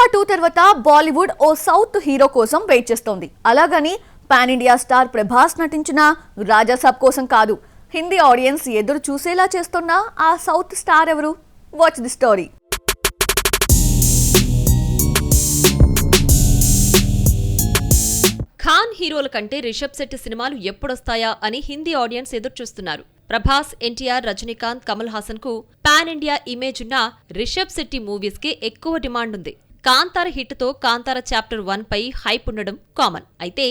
పుష్ప 2 తర్వాత బాలీవుడ్ ఓ south hero కోసం wait చేస్తోంది. అలాగని పాన్ ఇండియా స్టార్ ప్రభాస్ నటించిన రాజాసాబ్ కోసం కాదు. హిందీ ఆడియన్స్ ఎదురు చూసేలా చేస్తున్న ఆ సౌత్ స్టార్ ఎవరు? Watch the story. ఖాన్ హీరోల కంటే రిషబ్ శెట్టి సినిమాలు ఎప్పుడొస్తాయా అని హిందీ ఆడియన్స్ ఎదురుచూస్తున్నారు. ప్రభాస్, ఎన్టీఆర్, రజనీకాంత్, కమల్ హాసన్ కు పాన్ ఇండియా ఇమేజ్ ఉన్న రిషబ్ శెట్టి మూవీస్ కి ఎక్కువ డిమాండ్ ఉంది. కాంతార హిట్ తో కాంతార చాప్టర్ 1 పై హైప్ ఉండడం కామన్. అయితే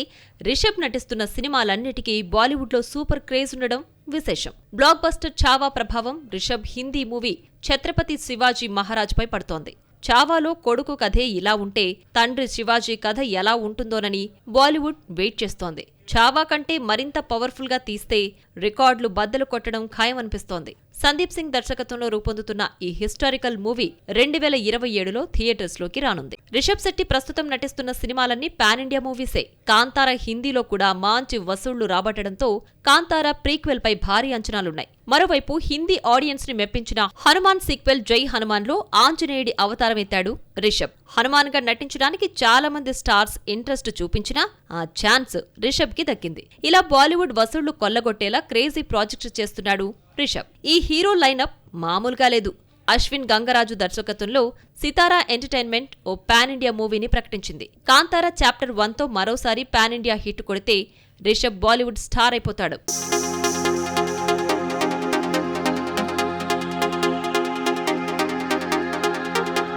రిషబ్ నటిస్తున్న సినిమాలన్నిటికీ బాలీవుడ్ లో సూపర్ క్రేజ్ ఉండడం విశేషం. బ్లాక్ బస్టర్ చావా ప్రభావం రిషబ్ హిందీ మూవీ ఛత్రపతి శివాజీ మహారాజ్ పై పడుతోంది. చావాలో కొడుకు కథే ఇలా ఉంటే తండ్రి శివాజీ కథ ఎలా ఉంటుందోనని బాలీవుడ్ వెయిట్ చేస్తోంది. చావా కంటే మరింత పవర్ఫుల్ గా తీస్తే రికార్డులు బద్దలు కొట్టడం ఖాయమనిపిస్తోంది. సందీప్ సింగ్ దర్శకత్వంలో రూపొందుతున్న ఈ హిస్టారికల్ మూవీ 2027లో థియేటర్స్ లోకి రానుంది. రిషబ్ శెట్టి ప్రస్తుతం నటిస్తున్న సినిమాలన్నీ పాన్ ఇండియా మూవీసే. కాంతార హిందీలో కూడా మంచి వసూళ్లు రాబట్టడంతో కాంతార ప్రీక్వెల్ పై భారీ అంచనాలున్నాయి. మరోవైపు హిందీ ఆడియన్స్ ని మెప్పించిన హనుమాన్ సీక్వెల్ జై హనుమాన్ లో ఆంజనేయుడి అవతారం ఎత్తాడు రిషబ్. హనుమాన్ గా నటించడానికి చాలా మంది స్టార్స్ ఇంట్రెస్ట్ చూపించినా ఆ ఛాన్స్ రిషబ్ కి దక్కింది. ఇలా బాలీవుడ్ వసూళ్లు కొల్లగొట్టేలా క్రేజీ ప్రాజెక్ట్స్ చేస్తున్నాడు రిషబ్. ఈ హీరో లైనప్ మామూలుగా లేదు. అశ్విన్ గంగరాజు దర్శకత్వంలో సితారా ఎంటర్టైన్మెంట్ ఓ పాన్ ఇండియా మూవీని ప్రకటించింది. కాంతారా చాప్టర్ 1తో మరోసారి పాన్ ఇండియా హిట్ కొడితే రిషబ్ బాలీవుడ్ స్టార్ అయిపోతాడు.